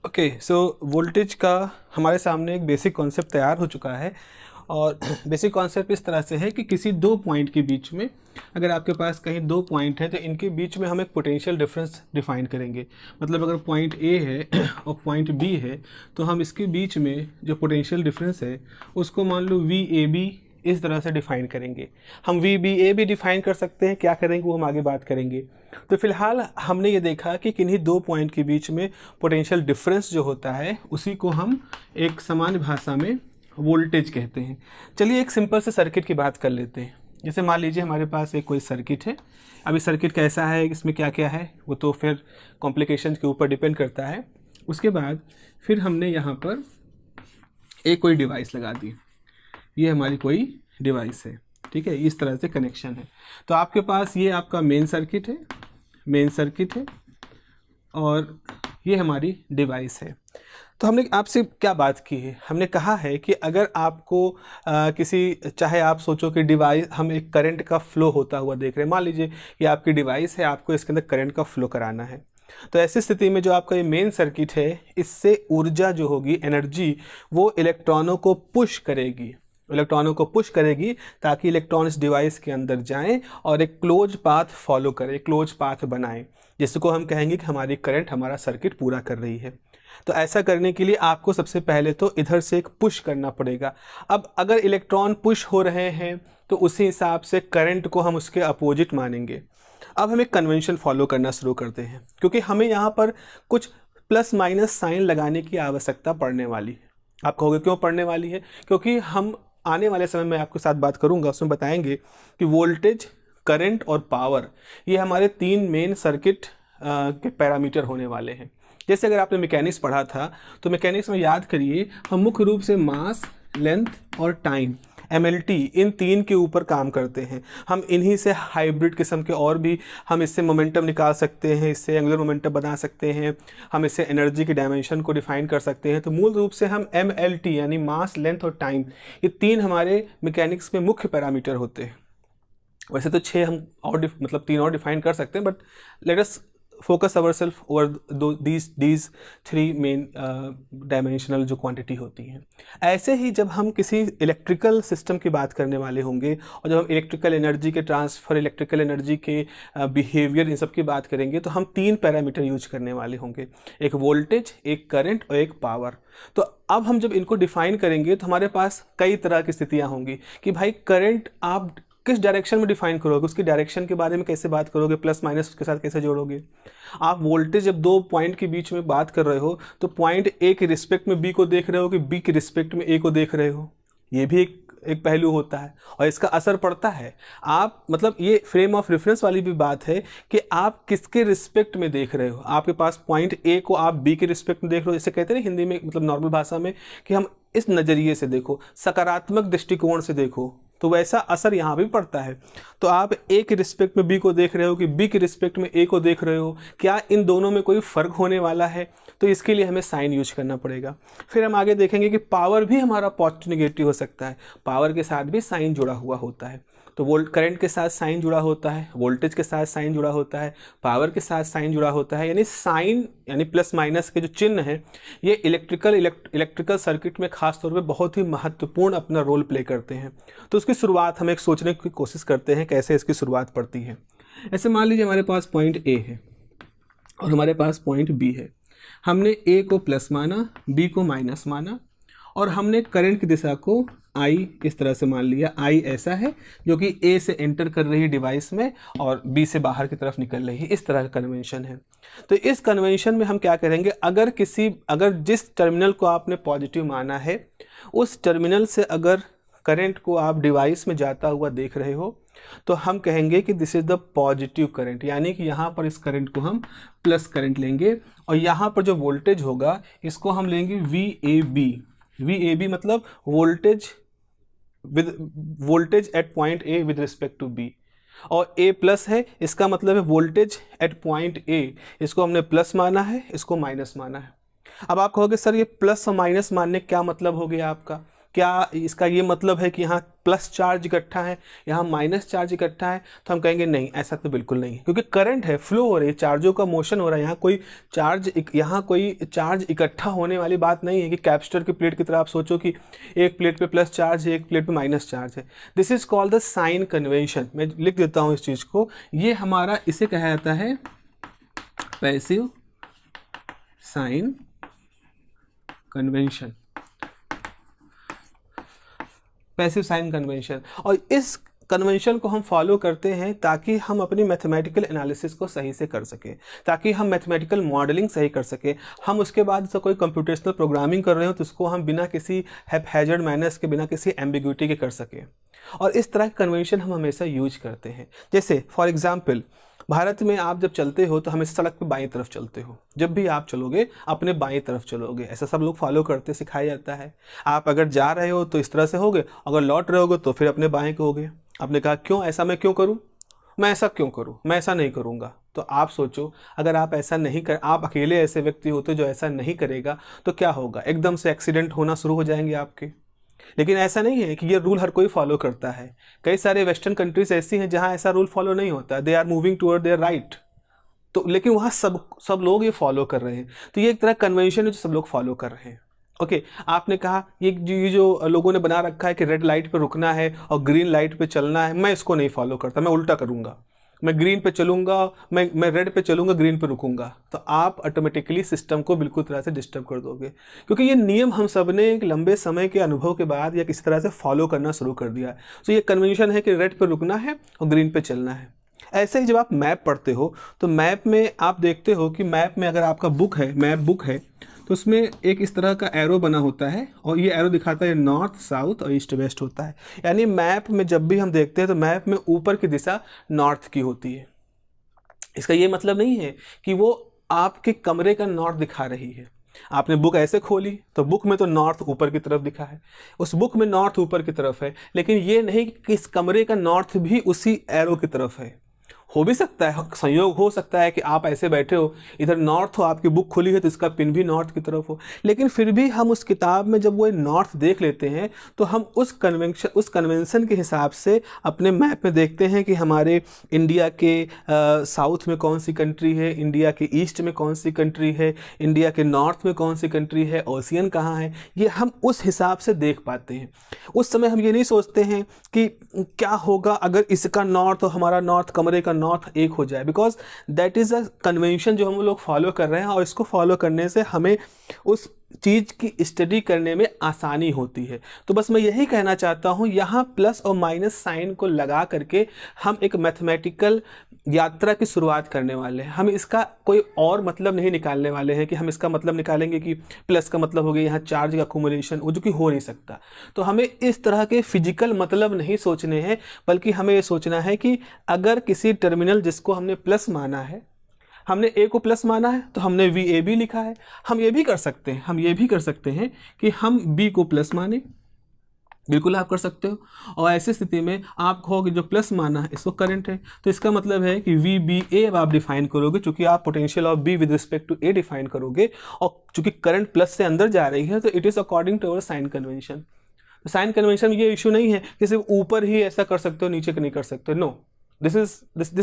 Okay, so voltage का हमारे सामने एक बेसिक कॉन्सेप्ट तैयार हो चुका है। और बेसिक कॉन्सेप्ट इस तरह से है कि किसी दो पॉइंट के बीच में, अगर आपके पास कहीं दो पॉइंट है तो इनके बीच में हम एक पोटेंशियल डिफरेंस डिफाइन करेंगे। मतलब अगर पॉइंट ए है और पॉइंट बी है तो हम इसके बीच में जो पोटेंशियल डिफरेंस है उसको मान लो वी ए बी इस तरह से डिफाइन करेंगे। हम वी बी ए भी डिफाइन कर सकते हैं, क्या करेंगे वो हम आगे बात करेंगे। तो फिलहाल हमने ये देखा कि किन्हीं दो पॉइंट के बीच में पोटेंशियल डिफरेंस जो होता है उसी को हम एक सामान्य भाषा में वोल्टेज कहते हैं। चलिए एक सिंपल से सर्किट की बात कर लेते हैं। जैसे मान लीजिए हमारे पास एक कोई सर्किट है। अभी सर्किट कैसा है, इसमें क्या क्या है, वो तो फिर कॉम्प्लिकेशन के ऊपर डिपेंड करता है। उसके बाद फिर हमने यहाँ पर एक कोई डिवाइस लगा दी। ये हमारी कोई डिवाइस है, ठीक है, इस तरह से कनेक्शन है। तो आपके पास ये आपका मेन सर्किट है और ये हमारी डिवाइस है। तो हमने आपसे क्या बात की है, हमने कहा है कि अगर आपको चाहे आप सोचो कि डिवाइस, हम एक करंट का फ्लो होता हुआ देख रहे हैं। मान लीजिए ये आपकी डिवाइस है, आपको इसके अंदर करंट का फ्लो कराना है। तो ऐसी स्थिति में जो आपका ये मेन सर्किट है, इससे ऊर्जा जो होगी, एनर्जी, वो इलेक्ट्रॉनों को पुश करेगी ताकि इलेक्ट्रॉन इस डिवाइस के अंदर जाएं और एक क्लोज पाथ फॉलो करें, क्लोज पाथ बनाएं, जिसको हम कहेंगे कि हमारी करंट हमारा सर्किट पूरा कर रही है। तो ऐसा करने के लिए आपको सबसे पहले तो इधर से एक पुश करना पड़ेगा। अब अगर इलेक्ट्रॉन पुश हो रहे हैं तो उसी हिसाब से करंट को हम उसके अपोजिट मानेंगे। अब हम एक कन्वेंशन फॉलो करना शुरू करते हैं, क्योंकि हमें यहाँ पर कुछ प्लस माइनस साइन लगाने की आवश्यकता पड़ने वाली है। आप कहोगे क्यों पड़ने वाली है? क्योंकि हम आने वाले समय में आपके साथ बात करूंगा, उसमें बताएंगे कि वोल्टेज, करंट और पावर, ये हमारे तीन मेन सर्किट के पैरामीटर होने वाले हैं। जैसे अगर आपने मैकेनिक्स पढ़ा था तो मैकेनिक्स में याद करिए, हम मुख्य रूप से मास, लेंथ और टाइम, MLT, इन तीन के ऊपर काम करते हैं। हम इन्हीं से हाइब्रिड किस्म के और भी, हम इससे मोमेंटम निकाल सकते हैं, इससे एंगुलर मोमेंटम बना सकते हैं, हम इससे एनर्जी की डायमेंशन को डिफाइन कर सकते हैं। तो मूल रूप से हम MLT यानी मास, लेंथ और टाइम, ये तीन हमारे मैकेनिक्स में मुख्य पैरामीटर होते हैं। वैसे तो 6 हम और मतलब 3 और डिफाइन कर सकते हैं, but let us focus our self over these 3 main dimensional जो क्वांटिटी होती हैं। ऐसे ही जब हम किसी इलेक्ट्रिकल सिस्टम की बात करने वाले होंगे और जब हम इलेक्ट्रिकल एनर्जी के ट्रांसफ़र, इलेक्ट्रिकल एनर्जी के बिहेवियर, इन सब की बात करेंगे तो हम 3 पैरामीटर यूज करने वाले होंगे, एक वोल्टेज, एक करंट और एक पावर। तो अब हम जब इनको डिफाइन करेंगे तो हमारे पास कई तरह की स्थितियाँ होंगी कि भाई करंट आप किस डायरेक्शन में डिफाइन करोगे, उसकी डायरेक्शन के बारे में कैसे बात करोगे, प्लस माइनस उसके साथ कैसे जोड़ोगे। आप वोल्टेज जब दो पॉइंट के बीच में बात कर रहे हो तो पॉइंट ए के रिस्पेक्ट में बी को देख रहे हो कि बी के रिस्पेक्ट में ए को देख रहे हो, ये भी एक पहलू होता है और इसका असर पड़ता है। आप मतलब ये फ्रेम ऑफ रेफरेंस वाली भी बात है कि आप किसके रिस्पेक्ट में देख रहे हो। आपके पास पॉइंट ए को आप बी के रिस्पेक्ट में देख रहे हो, जैसे कहते हैं हिंदी में, मतलब नॉर्मल भाषा में, कि हम इस नज़रिए से देखो, सकारात्मक दृष्टिकोण से देखो, तो वैसा असर यहाँ भी पड़ता है। तो आप ए के रिस्पेक्ट में बी को देख रहे हो कि बी के रिस्पेक्ट में ए को देख रहे हो, क्या इन दोनों में कोई फ़र्क होने वाला है? तो इसके लिए हमें साइन यूज करना पड़ेगा। फिर हम आगे देखेंगे कि पावर भी हमारा पॉजिटिव नेगेटिव हो सकता है, पावर के साथ भी साइन जुड़ा हुआ होता है। तो करंट के साथ साइन जुड़ा होता है, वोल्टेज के साथ साइन जुड़ा होता है, पावर के साथ साइन जुड़ा होता है। यानी साइन यानी प्लस माइनस के जो चिन्ह हैं, ये इलेक्ट्रिकल सर्किट में खास तौर पे बहुत ही महत्वपूर्ण अपना रोल प्ले करते हैं। तो उसकी शुरुआत हम एक सोचने की कोशिश करते हैं कैसे इसकी शुरुआत पड़ती है। ऐसे मान लीजिए हमारे पास पॉइंट ए है और हमारे पास पॉइंट बी है। हमने ए को प्लस माना, बी को माइनस माना और हमने करंट की दिशा को I इस तरह से मान लिया। I ऐसा है जो कि A से एंटर कर रही है डिवाइस में और B से बाहर की तरफ निकल रही है, इस तरह का कन्वेंशन है। तो इस कन्वेंशन में हम क्या करेंगे, अगर जिस टर्मिनल को आपने पॉजिटिव माना है उस टर्मिनल से अगर करंट को आप डिवाइस में जाता हुआ देख रहे हो तो हम कहेंगे कि this is the positive current, यानी कि यहाँ पर इस करंट को हम प्लस करंट लेंगे और यहाँ पर जो वोल्टेज होगा इसको हम लेंगे VAB मतलब voltage at point A with respect to B, और A प्लस है, इसका मतलब है वोल्टेज एट पॉइंट A, इसको हमने प्लस माना है, इसको माइनस माना है। अब आप कहोगे सर ये प्लस और माइनस मानने क्या मतलब हो गया आपका? क्या इसका ये मतलब है कि यहाँ प्लस चार्ज इकट्ठा है, यहाँ माइनस चार्ज इकट्ठा है? तो हम कहेंगे नहीं, ऐसा तो बिल्कुल नहीं है, क्योंकि करंट है, फ्लो हो रही है, चार्जों का मोशन हो रहा है। यहाँ कोई चार्ज इकट्ठा होने वाली बात नहीं है कि कैपेसिटर की प्लेट की तरह आप सोचो कि एक प्लेट पे प्लस चार्ज है, एक प्लेट पे माइनस चार्ज है। This is called the sign convention. मैं लिख देता हूँ इस चीज़ को, ये हमारा, इसे कहा जाता है passive sign convention, passive sign convention. और इस कन्वेंशन को हम फॉलो करते हैं ताकि हम अपनी मैथमेटिकल एनालिसिस को सही से कर सकें, ताकि हम मैथमेटिकल मॉडलिंग सही कर सकें। हम उसके बाद से कोई कंप्यूटेशनल प्रोग्रामिंग कर रहे हो तो उसको हम बिना किसी हैप्पैजार्ड मैनर्स के, बिना किसी एम्बिग्यूटी के कर सकें। और इस तरह के कन्वेंशन हम हमेशा यूज करते हैं। जैसे फॉर एग्जाम्पल, भारत में आप जब चलते हो तो हमेशा सड़क पे बाईं तरफ चलते हो। जब भी आप चलोगे अपने बाईं तरफ चलोगे, ऐसा सब लोग फॉलो करते, सिखाया जाता है। आप अगर जा रहे हो तो इस तरह से होगे, अगर लौट रहे होगे तो फिर अपने बाएं को होगे। आपने कहा क्यों, ऐसा मैं क्यों करूं, मैं ऐसा क्यों करूं, मैं ऐसा नहीं करूंगा। तो आप सोचो, अगर आप ऐसा नहीं कर, आप अकेले ऐसे व्यक्ति होते जो ऐसा नहीं करेगा तो क्या होगा? एकदम से एक्सीडेंट होना शुरू हो जाएंगे आपके। लेकिन ऐसा नहीं है कि ये रूल हर कोई फॉलो करता है। कई सारे वेस्टर्न कंट्रीज ऐसी हैं जहां ऐसा रूल फॉलो नहीं होता, they are moving toward their right. तो लेकिन वहाँ सब लोग ये फॉलो कर रहे हैं। तो ये एक तरह कन्वेंशन है जो सब लोग फॉलो कर रहे हैं। ओके, आपने कहा ये जो लोगों ने बना रखा है कि रेड लाइट पे रुकना है और ग्रीन लाइट पे चलना है, मैं इसको नहीं फॉलो करता, मैं उल्टा करूँगा, मैं ग्रीन पे चलूँगा, मैं रेड पे चलूँगा, ग्रीन पे रुकूँगा। तो आप ऑटोमेटिकली सिस्टम को बिल्कुल तरह से डिस्टर्ब कर दोगे, क्योंकि ये नियम हम सब ने एक लंबे समय के अनुभव के बाद या किसी तरह से फॉलो करना शुरू कर दिया है। तो ये कन्वेंशन है कि रेड पे रुकना है और ग्रीन पे चलना है। ऐसे ही जब आप मैप पढ़ते हो तो मैप में आप देखते हो कि मैप में अगर आपका मैप बुक है तो उसमें एक इस तरह का एरो बना होता है और ये एरो दिखाता है नॉर्थ, साउथ और ईस्ट वेस्ट होता है। यानी मैप में जब भी हम देखते हैं तो मैप में ऊपर की दिशा नॉर्थ की होती है। इसका ये मतलब नहीं है कि वो आपके कमरे का नॉर्थ दिखा रही है। आपने बुक ऐसे खोली तो बुक में तो नॉर्थ ऊपर की तरफ दिखा है, उस बुक में नॉर्थ ऊपर की तरफ है, लेकिन ये नहीं कि इस कमरे का नॉर्थ भी उसी एरो की तरफ है। हो भी सकता है, संयोग हो सकता है कि आप ऐसे बैठे हो, इधर नॉर्थ हो, आपकी बुक खुली है तो इसका पिन भी नॉर्थ की तरफ हो, लेकिन फिर भी हम उस किताब में जब वो नॉर्थ देख लेते हैं तो हम उस कन्वेंशन के हिसाब से अपने मैप में देखते हैं कि हमारे इंडिया के साउथ में कौन सी कंट्री है, इंडिया के ईस्ट में कौन सी कंट्री है, इंडिया के नॉर्थ में कौन सी कंट्री है, ओशियन कहाँ है, ये हम उस हिसाब से देख पाते हैं। उस समय हम ये नहीं सोचते हैं कि क्या होगा अगर इसका नॉर्थ और हमारा नॉर्थ, कमरे का नॉर्थ एक हो जाए, because that is a convention जो हम लोग फॉलो कर रहे हैं और इसको फॉलो करने से हमें उस चीज़ की स्टडी करने में आसानी होती है। तो बस मैं यही कहना चाहता हूँ, यहाँ प्लस और माइनस साइन को लगा करके हम एक मैथमेटिकल यात्रा की शुरुआत करने वाले हैं। हम इसका कोई और मतलब नहीं निकालने वाले हैं कि हम इसका मतलब निकालेंगे कि प्लस का मतलब हो गया यहाँ चार्ज का अक्यूमुलेशन, वो जो कि हो नहीं सकता। तो हमें इस तरह के फिजिकल मतलब नहीं सोचने हैं, बल्कि हमें ये सोचना है कि अगर किसी टर्मिनल जिसको हमने प्लस माना है, हमने ए को प्लस माना है तो हमने वी ए बी लिखा है। हम ये भी कर सकते हैं कि हम बी को प्लस माने, बिल्कुल आप कर सकते हो। और ऐसी स्थिति में आप कहोगे जो प्लस माना है इसको करंट है, तो इसका मतलब है कि वी बी ए अब आप डिफाइन करोगे, चूंकि आप potential of B with respect to A define करोगे और चूंकि करंट प्लस से अंदर जा रही है तो it is according to our sign convention. Sign convention ये इशू नहीं है कि सिर्फ ऊपर ही ऐसा कर सकते हो, नीचे नहीं कर सकते, नो, दिस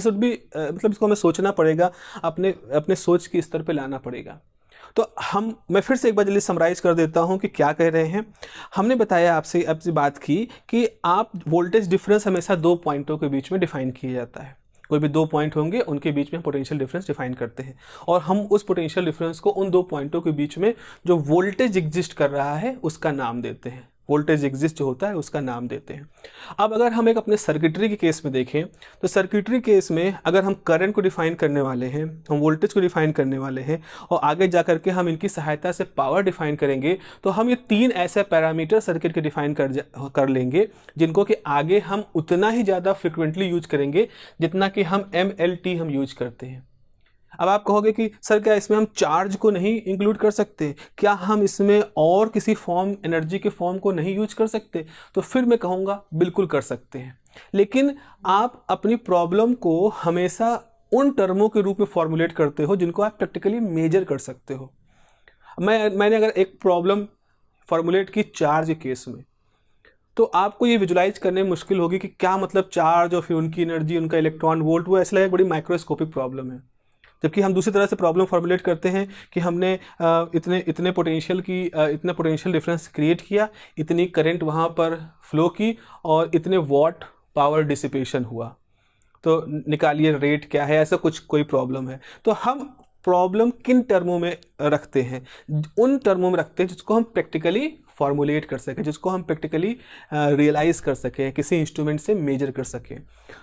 वुड बी, मतलब इसको हमें सोचना पड़ेगा, अपने सोच के स्तर पे लाना पड़ेगा। तो मैं फिर से एक बार जल्दी समराइज कर देता हूं कि क्या कह रहे हैं। हमने बताया आपसे बात की कि आप वोल्टेज डिफरेंस हमेशा दो पॉइंटों के बीच में डिफाइन किया जाता है। कोई भी दो पॉइंट होंगे उनके बीच में पोटेंशियल डिफरेंस डिफाइन करते हैं और हम उस पोटेंशियल डिफरेंस को उन दो पॉइंटों के बीच में जो वोल्टेज एग्जिस्ट कर रहा है उसका नाम देते हैं। वोल्टेज एग्जिस्ट जो होता है उसका नाम देते हैं। अब अगर हम एक अपने सर्किटरी के केस में देखें तो सर्किटरी केस में अगर हम करंट को डिफाइन करने वाले हैं, हम वोल्टेज को डिफाइन करने वाले हैं और आगे जा करके हम इनकी सहायता से पावर डिफाइन करेंगे, तो हम ये तीन ऐसे पैरामीटर सर्किट के डिफाइन कर लेंगे जिनको कि आगे हम उतना ही ज़्यादा फ्रिक्वेंटली यूज करेंगे जितना कि हम MLT हम यूज करते हैं। अब आप कहोगे कि सर क्या इसमें हम चार्ज को नहीं इंक्लूड कर सकते, क्या हम इसमें और किसी फॉर्म, एनर्जी के फॉर्म को नहीं यूज कर सकते? तो फिर मैं कहूँगा बिल्कुल कर सकते हैं, लेकिन आप अपनी प्रॉब्लम को हमेशा उन टर्मों के रूप में फॉर्मुलेट करते हो जिनको आप प्रैक्टिकली मेजर कर सकते हो। मैंने अगर एक प्रॉब्लम फॉर्मुलेट की चार्ज केस में, तो आपको ये विजुलाइज करने में मुश्किल होगी कि क्या मतलब चार्ज और फिर उनकी एनर्जी, उनका इलेक्ट्रॉन वोल्ट, वो ऐसा लगेगा बड़ी माइक्रोस्कोपिक प्रॉब्लम है। जबकि हम दूसरी तरह से प्रॉब्लम फॉर्मुलेट करते हैं कि हमने इतने पोटेंशियल की इतना पोटेंशियल डिफरेंस क्रिएट किया, इतनी करंट वहाँ पर फ्लो की और इतने वॉट पावर डिसिपेशन हुआ, तो निकालिए रेट क्या है, ऐसा कुछ कोई प्रॉब्लम है। तो हम प्रॉब्लम किन टर्मों में रखते हैं? उन टर्मों में रखते हैं जिसको हम प्रैक्टिकली फॉर्मुलेट कर सकें, जिसको हम प्रैक्टिकली रियलाइज़ कर सकें, किसी इंस्ट्रूमेंट से मेजर कर सकें।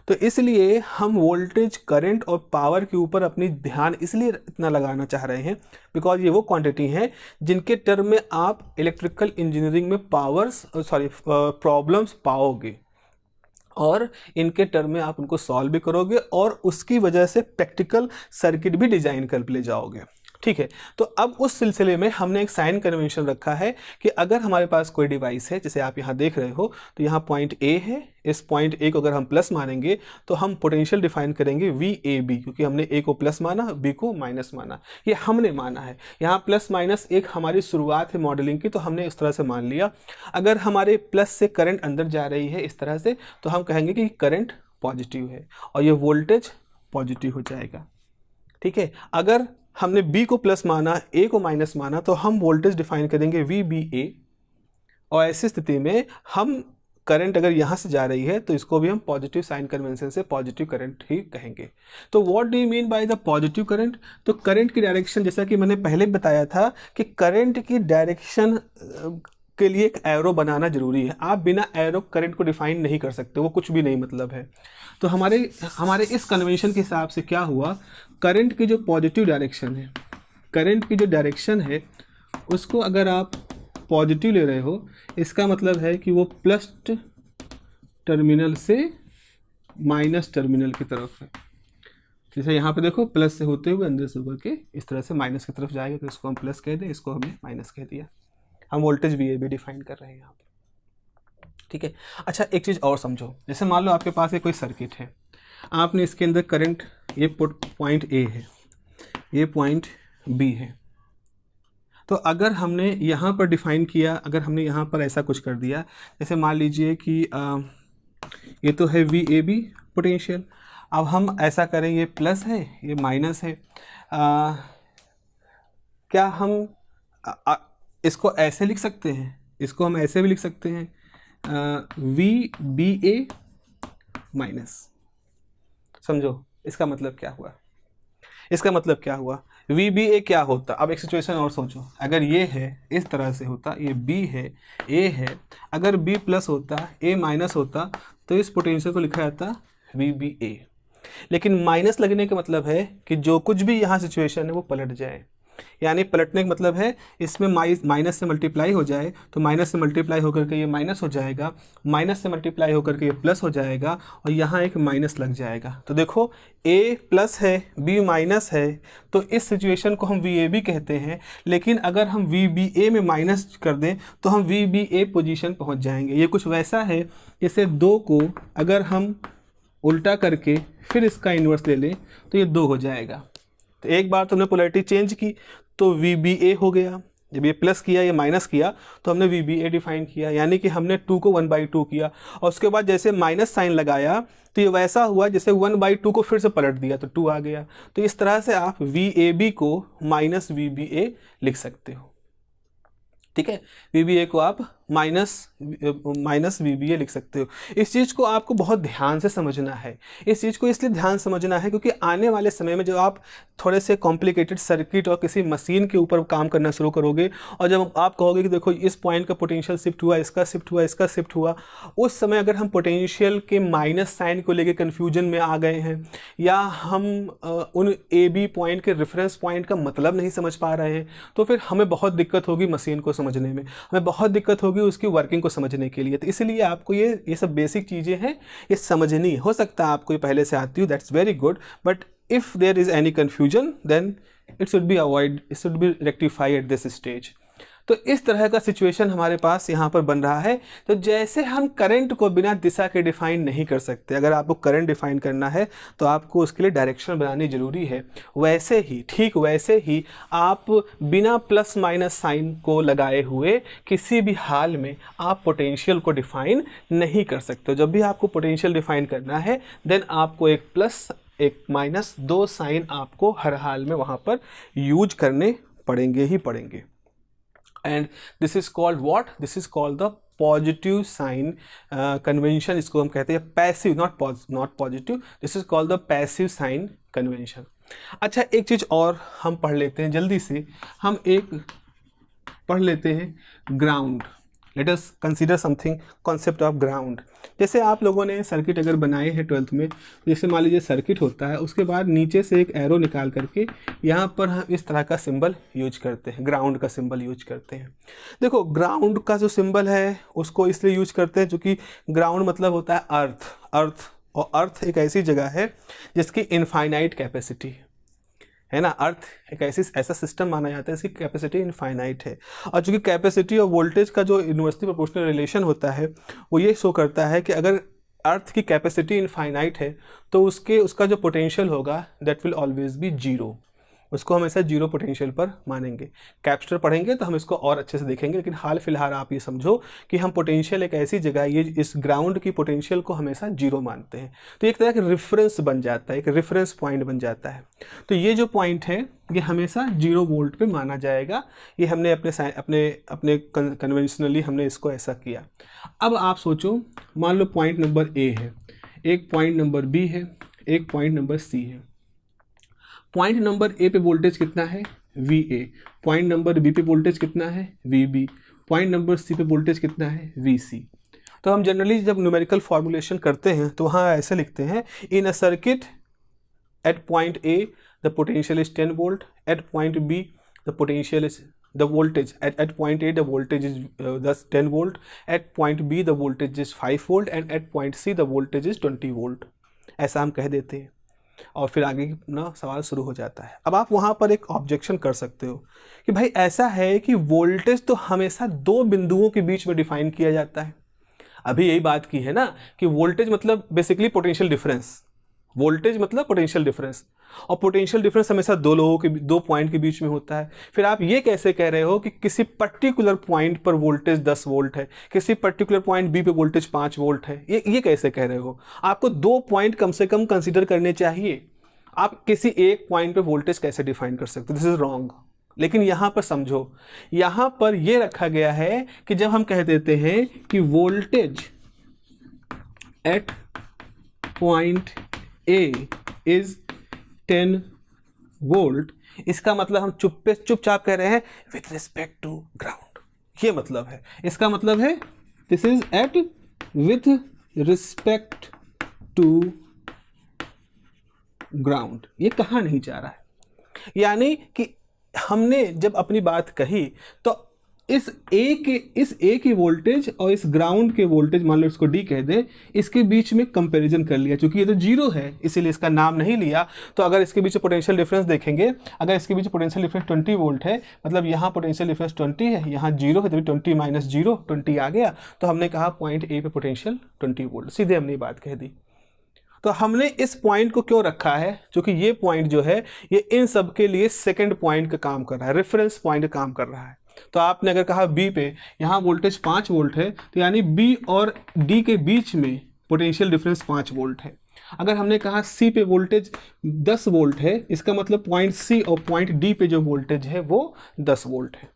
तो इसलिए हम वोल्टेज, करंट और पावर के ऊपर अपनी ध्यान इसलिए इतना लगाना चाह रहे हैं बिकॉज ये वो क्वांटिटी हैं जिनके टर्म में आप इलेक्ट्रिकल इंजीनियरिंग में प्रॉब्लम्स पाओगे और इनके टर्म में आप उनको सॉल्व भी करोगे और उसकी वजह से प्रैक्टिकल सर्किट भी डिजाइन कर ले जाओगे। ठीक है, तो अब उस सिलसिले में हमने एक साइन कन्वेंशन रखा है कि अगर हमारे पास कोई डिवाइस है, जैसे आप यहाँ देख रहे हो, तो यहाँ पॉइंट ए है, इस पॉइंट ए को अगर हम प्लस मानेंगे तो हम पोटेंशियल डिफाइन करेंगे VAB, क्योंकि हमने ए को प्लस माना, बी को माइनस माना, ये हमने माना है। यहाँ प्लस माइनस एक हमारी शुरुआत है मॉडलिंग की, तो हमने इस तरह से मान लिया। अगर हमारे प्लस से करंट अंदर जा रही है इस तरह से, तो हम कहेंगे कि करंट पॉजिटिव है और ये वोल्टेज पॉजिटिव हो जाएगा। ठीक है, अगर हमने B को प्लस माना, A को माइनस माना, तो हम वोल्टेज डिफाइन करेंगे VBA और ऐसी स्थिति में हम करंट अगर यहाँ से जा रही है तो इसको भी हम पॉजिटिव साइन कन्वेंशन से पॉजिटिव करंट ही कहेंगे। तो what do you mean by the positive current? तो करंट की डायरेक्शन, जैसा कि मैंने पहले बताया था कि करंट की डायरेक्शन के लिए एक एरो बनाना जरूरी है। आप बिना एरो करंट को डिफाइन नहीं कर सकते, वो कुछ भी नहीं मतलब है। तो हमारे इस कन्वेंशन के हिसाब से क्या हुआ, करंट की जो पॉजिटिव डायरेक्शन है, करंट की जो डायरेक्शन है उसको अगर आप पॉजिटिव ले रहे हो, इसका मतलब है कि वो प्लस टर्मिनल से माइनस टर्मिनल की तरफ है। जैसे यहाँ पे देखो, प्लस से होते हुए अंदर से होकर के इस तरह से माइनस की तरफ जाएगा, तो इसको हम प्लस कह दें, इसको हमने माइनस कह दिया। हम वोल्टेज VAB डिफाइन कर रहे हैं यहाँ पे। ठीक है, अच्छा एक चीज़ और समझो, जैसे मान लो आपके पास एक कोई सर्किट है, आपने इसके अंदर करंट, ये पॉइंट A है, ये पॉइंट B है। तो अगर हमने यहाँ पर डिफाइन किया, अगर हमने यहाँ पर ऐसा कुछ कर दिया, जैसे मान लीजिए कि ये तो है VAB पोटेंशियल, अब हम ऐसा करें, ये प्लस है, ये माइनस है, क्या हम इसको ऐसे लिख सकते हैं? इसको हम ऐसे भी लिख सकते हैं, VBA माइनस। समझो इसका मतलब क्या हुआ? इसका मतलब क्या हुआ, VBA क्या होता? अब एक सिचुएशन और सोचो, अगर ये है इस तरह से होता, ये B है, A है, अगर B प्लस होता, A माइनस होता, तो इस पोटेंशियल को लिखा जाता VBA। लेकिन माइनस लगने का मतलब है कि जो कुछ भी यहाँ सिचुएशन है वो पलट जाए, यानी पलटने का मतलब है इसमें माइनस से मल्टीप्लाई हो जाए, तो माइनस से मल्टीप्लाई होकर के ये माइनस हो जाएगा, माइनस से मल्टीप्लाई होकर के ये प्लस हो जाएगा और यहाँ एक माइनस लग जाएगा। तो देखो A प्लस है, B माइनस है, तो इस सिचुएशन को हम VAB कहते हैं। लेकिन अगर हम VBA में माइनस कर दें तो हम VBA पोजीशन पहुँच जाएंगे। ये कुछ वैसा है जैसे 2 को अगर हम उल्टा करके फिर इसका इन्वर्स ले लें तो ये 2 हो जाएगा। तो एक बार तो हमने पोलैरिटी चेंज की तो VBA हो गया, जब ये प्लस किया, ये माइनस किया, तो हमने VBA डिफाइन किया, यानी कि हमने 2 को 1/2 किया और उसके बाद जैसे माइनस साइन लगाया तो ये वैसा हुआ जैसे 1/2 को फिर से पलट दिया तो 2 आ गया। तो इस तरह से आप VAB को माइनस VBA लिख सकते हो। ठीक है, VBA को आप माइनस VBA लिख सकते हो। इस चीज़ को आपको बहुत ध्यान से समझना है। इस चीज़ को इसलिए ध्यान समझना है क्योंकि आने वाले समय में जब आप थोड़े से कॉम्प्लिकेटेड सर्किट और किसी मशीन के ऊपर काम करना शुरू करोगे और जब आप कहोगे कि देखो इस पॉइंट का पोटेंशियल शिफ्ट हुआ, इसका शिफ्ट हुआ, इसका शिफ्ट हुआ, उस समय अगर हम पोटेंशियल के माइनस साइन को लेकर कन्फ्यूजन में आ गए हैं या हम उन AB पॉइंट के रेफरेंस पॉइंट का मतलब नहीं समझ पा रहे हैं, तो फिर हमें बहुत दिक्कत होगी मशीन को समझने में, हमें बहुत दिक्कत होगी उसकी वर्किंग को समझने के लिए। तो इसलिए आपको ये सब बेसिक चीज़ें हैं, ये समझनी। हो सकता है आपको ये पहले से आती हो, that's very good, but if there is any confusion then it should be avoid, it should be rectify at this stage. तो इस तरह का सिचुएशन हमारे पास यहाँ पर बन रहा है। तो जैसे हम करंट को बिना दिशा के डिफाइन नहीं कर सकते, अगर आपको करंट डिफाइन करना है तो आपको उसके लिए डायरेक्शन बनानी जरूरी है, वैसे ही ठीक वैसे ही आप बिना प्लस माइनस साइन को लगाए हुए किसी भी हाल में आप पोटेंशियल को डिफाइन नहीं कर सकते। जब भी आपको पोटेंशियल डिफाइन करना है देन आपको एक प्लस एक माइनस दो साइन आपको हर हाल में वहाँ पर यूज करने पड़ेंगे ही पड़ेंगे। And this is called what, this is called the positive sign convention. इसको हम कहते हैं passive, not positive, this is called the passive sign convention. अच्छा, एक चीज़ और हम पढ़ लेते हैं जल्दी से, हम एक पढ़ लेते हैं ground. Let us consider something, concept of ground. जैसे आप लोगों ने सर्किट अगर बनाए हैं 12th में, जैसे मान लीजिए सर्किट होता है, उसके बाद नीचे से एक एरो निकाल करके यहाँ पर हम इस तरह का सिंबल यूज करते हैं, ग्राउंड का सिंबल यूज करते हैं। देखो ग्राउंड का जो सिंबल है उसको इसलिए यूज करते हैं क्योंकि ग्राउंड मतलब होता है अर्थ, और अर्थ एक ऐसी जगह है जिसकी इनफाइनाइट कैपेसिटी है ना। अर्थ एक ऐसा सिस्टम माना जाता है इसकी कैपेसिटी इनफाइनाइट है, और चूँकि कैपेसिटी और वोल्टेज का जो इन्वर्सली प्रोपोर्शनल रिलेशन होता है वो ये शो करता है कि अगर अर्थ की कैपेसिटी इनफाइनाइट है तो उसका जो पोटेंशियल होगा that will always be zero, उसको हमेशा जीरो पोटेंशियल पर मानेंगे। कैपेसिटर पढ़ेंगे तो हम इसको और अच्छे से देखेंगे, लेकिन हाल फिलहाल आप ये समझो कि हम पोटेंशियल एक ऐसी जगह, ये इस ग्राउंड की पोटेंशियल को हमेशा जीरो मानते हैं। तो एक तरह का रेफरेंस बन जाता है, एक रेफरेंस पॉइंट बन जाता है। तो ये जो पॉइंट है ये हमेशा 0 वोल्ट पे माना जाएगा। ये हमने अपने कन्वेंशनली हमने इसको ऐसा किया। अब आप सोचो, मान लो पॉइंट नंबर ए है, एक पॉइंट नंबर बी है, एक पॉइंट नंबर सी है। पॉइंट नंबर ए पे वोल्टेज कितना है, VA। पॉइंट नंबर बी पे वोल्टेज कितना है, VB। पॉइंट नंबर सी पे वोल्टेज कितना है, VC। तो हम जनरली जब न्यूमेरिकल फॉर्मुलेशन करते हैं तो वहाँ ऐसे लिखते हैं, in a circuit at point A the potential is 10 volt, at point B the potential is the voltage at point A the voltage is thus 10 volt, at point B the voltage is 5 volt, and at point C the voltage is 20 volt। ऐसा हम कह देते हैं और फिर आगे ना सवाल शुरू हो जाता है। अब आप वहाँ पर एक ऑब्जेक्शन कर सकते हो कि भाई ऐसा है कि वोल्टेज तो हमेशा दो बिंदुओं के बीच में डिफाइन किया जाता है। अभी यही बात की है ना कि वोल्टेज मतलब बेसिकली पोटेंशियल डिफरेंस, वोल्टेज मतलब पोटेंशियल डिफरेंस, और पोटेंशियल डिफरेंस हमेशा दो पॉइंट के बीच में होता है। फिर आप ये कैसे कह रहे हो कि किसी पर्टिकुलर पॉइंट पर वोल्टेज 10 वोल्ट है, किसी पर्टिकुलर पॉइंट बी पे वोल्टेज 5 वोल्ट है? ये कैसे कह रहे हो? आपको दो पॉइंट कम से कम कंसीडर करने चाहिए। आप किसी एक पॉइंट पे वोल्टेज कैसे डिफाइन कर सकते हो? This is wrong. लेकिन यहाँ पर समझो, यहाँ पर यह रखा गया है कि जब हम कह देते हैं कि voltage at point A is 10 volt, इसका मतलब हम चुपचाप कह रहे हैं विथ रिस्पेक्ट टू ग्राउंड। ये मतलब है, इसका मतलब है this is at with respect to ground. ये कहा नहीं जा रहा है, यानी कि हमने जब अपनी बात कही तो इस ए की वोल्टेज और इस ग्राउंड के वोल्टेज, मान लो इसको डी कह दें, इसके बीच में कंपैरिजन कर लिया। क्योंकि ये तो जीरो है इसीलिए इसका नाम नहीं लिया। तो अगर इसके बीच पोटेंशियल डिफरेंस देखेंगे, अगर इसके बीच पोटेंशियल डिफरेंस 20 वोल्ट है, मतलब यहाँ पोटेंशियल डिफरेंस 20 है, यहाँ 0 है, तभी 20 माइनस 0 20 आ गया। तो हमने कहा पॉइंट ए पे पोटेंशियल 20 वोल्ट, सीधे हमने बात कह दी। तो हमने इस पॉइंट को क्यों रखा है? क्योंकि ये पॉइंट जो है ये इन सब के लिए सेकंड पॉइंट का काम कर रहा है, रेफरेंस पॉइंट का काम कर रहा है। तो आपने अगर कहा बी पे यहाँ वोल्टेज 5 वोल्ट है, तो यानी बी और डी के बीच में पोटेंशियल डिफरेंस 5 वोल्ट है। अगर हमने कहा सी पे वोल्टेज 10 वोल्ट है, इसका मतलब पॉइंट सी और पॉइंट डी पे जो वोल्टेज है वो 10 वोल्ट है।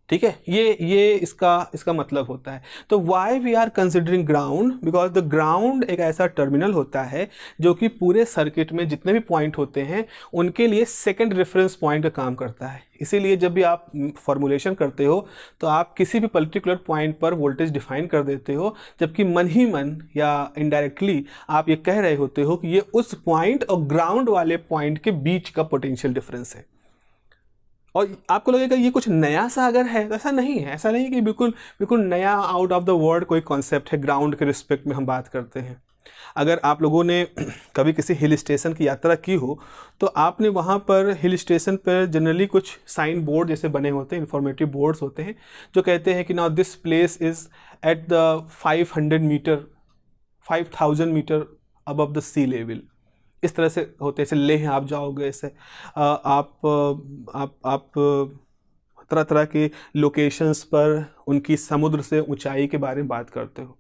ठीक है, ये इसका मतलब होता है। तो why we are considering ground, because the ground एक ऐसा टर्मिनल होता है जो कि पूरे सर्किट में जितने भी पॉइंट होते हैं उनके लिए सेकंड रेफरेंस पॉइंट का काम करता है। इसीलिए जब भी आप फॉर्मुलेशन करते हो तो आप किसी भी पर्टिकुलर पॉइंट पर वोल्टेज डिफाइन कर देते हो, जबकि मन ही मन या इनडायरेक्टली आप ये कह रहे होते हो कि ये उस पॉइंट और ग्राउंड वाले पॉइंट के बीच का पोटेंशियल डिफरेंस है। और आपको लगेगा ये कुछ नया सा अगर है, ऐसा नहीं है। ऐसा नहीं कि बिल्कुल नया आउट ऑफ द वर्ल्ड कोई कॉन्सेप्ट है ग्राउंड के रिस्पेक्ट में हम बात करते हैं। अगर आप लोगों ने कभी किसी हिल स्टेशन की यात्रा की हो तो आपने वहाँ पर हिल स्टेशन पर जनरली कुछ साइन बोर्ड जैसे बने होते हैं, इंफॉर्मेटिव बोर्ड्स होते हैं जो कहते हैं कि now this place is at the 500 metre 5000 metre above the sea level. इस तरह से होते हैं। जैसे लेह आप जाओगे, ऐसे आप तरह तरह के लोकेशंस पर उनकी समुद्र से ऊंचाई के बारे में बात करते हो।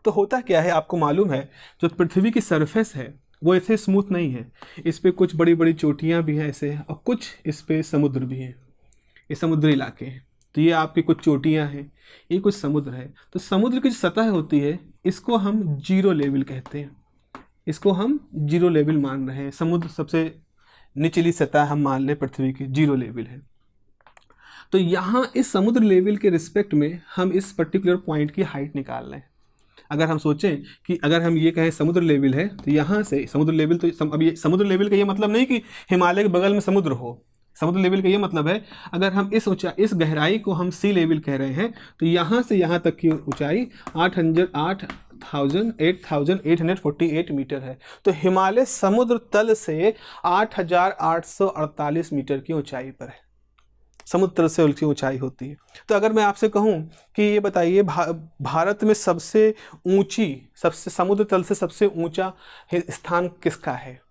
तो होता क्या है, आपको मालूम है जो पृथ्वी की सरफेस है वो ऐसे स्मूथ नहीं है, इस पे कुछ बड़ी बड़ी चोटियाँ भी हैं ऐसे, और कुछ इस पे समुद्र भी हैं, ये समुद्री इलाके हैं। तो ये आपकी कुछ चोटियाँ हैं, ये कुछ समुद्र है। तो समुद्र की जो सतह होती है इसको हम जीरो लेवल कहते हैं, इसको हम जीरो लेवल मान रहे हैं। समुद्र सबसे निचली सतह हम मान लें पृथ्वी की जीरो लेवल है। तो यहाँ इस समुद्र लेवल के रिस्पेक्ट में हम इस पर्टिकुलर पॉइंट की हाइट निकाल रहे हैं। अगर हम सोचें कि अगर हम ये कहें समुद्र लेवल है तो यहाँ से समुद्र लेवल, तो अब ये समुद्र लेवल का ये मतलब नहीं कि हिमालय के बगल में समुद्र हो। समुद्र लेवल का ये मतलब है अगर हम इस गहराई को हम सी लेवल कह रहे हैं तो यहाँ से यहाँ तक की ऊंचाई 8,848 मीटर है। तो हिमालय समुद्र तल से 8,848 मीटर की ऊंचाई पर है, समुद्र तल से उसकी ऊंचाई होती है। तो अगर मैं आपसे कहूं कि ये बताइए भारत में सबसे समुद्र तल से सबसे ऊंचा स्थान किसका है,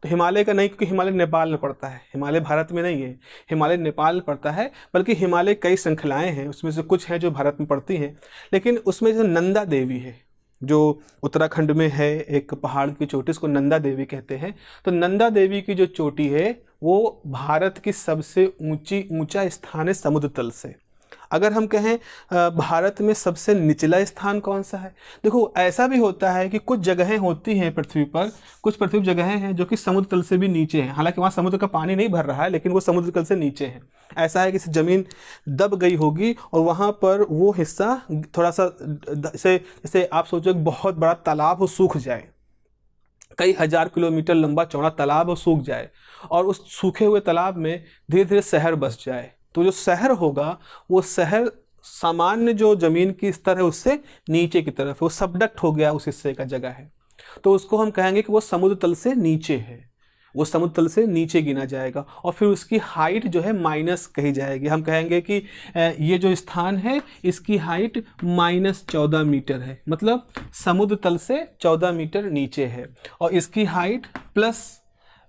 तो हिमालय का नहीं, क्योंकि हिमालय नेपाल में पड़ता है। हिमालय भारत में नहीं है, हिमालय नेपाल में पड़ता है, बल्कि हिमालय कई श्रृंखलाएं हैं, उसमें से कुछ हैं जो भारत में पड़ती हैं। लेकिन उसमें जो नंदा देवी है जो उत्तराखंड में है, एक पहाड़ की चोटी, इसको नंदा देवी कहते हैं। तो नंदा देवी की जो चोटी है वो भारत की सबसे ऊंचा स्थान है समुद्र तल से। अगर हम कहें भारत में सबसे निचला स्थान कौन सा है, देखो ऐसा भी होता है कि कुछ जगहें होती हैं पृथ्वी पर, कुछ पृथ्वी जगहें हैं जो कि समुद्र तल से भी नीचे हैं, हालांकि वहाँ समुद्र का पानी नहीं भर रहा है लेकिन वो समुद्र तल से नीचे हैं। ऐसा है कि ज़मीन दब गई होगी और वहाँ पर वो हिस्सा थोड़ा सा जैसे आप सोचो बहुत बड़ा तालाब हो सूख जाए, कई हजार किलोमीटर लंबा चौड़ा तालाब हो सूख जाए और उस सूखे हुए तालाब में धीरे धीरे शहर बस जाए, तो जो शहर होगा वो शहर सामान्य जो ज़मीन की स्तर है उससे नीचे की तरफ है, वो सबडक्ट हो गया उस हिस्से का जगह है, तो उसको हम कहेंगे कि वो समुद्र तल से नीचे है, वो समुद्र तल से नीचे गिना जाएगा। और फिर उसकी हाइट जो है माइनस कही जाएगी। हम कहेंगे कि ये जो स्थान है इसकी हाइट -14 मीटर है, मतलब समुद्र तल से 14 मीटर नीचे है, और इसकी हाइट प्लस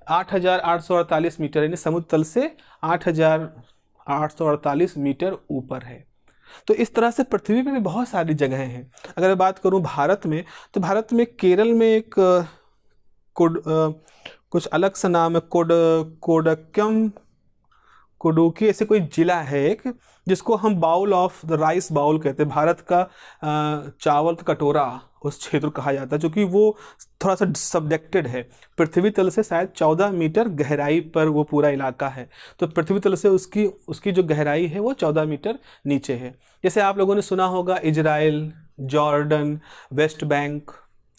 8,848 मीटर, यानी समुद्र तल से 8,848 मीटर ऊपर है। तो इस तरह से पृथ्वी पर भी बहुत सारी जगहें हैं। अगर मैं बात करूं भारत में, तो भारत में केरल में एक कुछ अलग सा नाम है, कोडुकी ऐसे कोई जिला है एक, जिसको हम bowl of the rice bowl कहते हैं, भारत का चावल का कटोरा उस क्षेत्र कहा जाता है, जो कि वो थोड़ा सा सबडेक्टेड है, पृथ्वी तल से शायद 14 मीटर गहराई पर वो पूरा इलाका है। तो पृथ्वी तल से उसकी जो गहराई है वो 14 मीटर नीचे है। जैसे आप लोगों ने सुना होगा इजराइल, जॉर्डन, वेस्ट बैंक,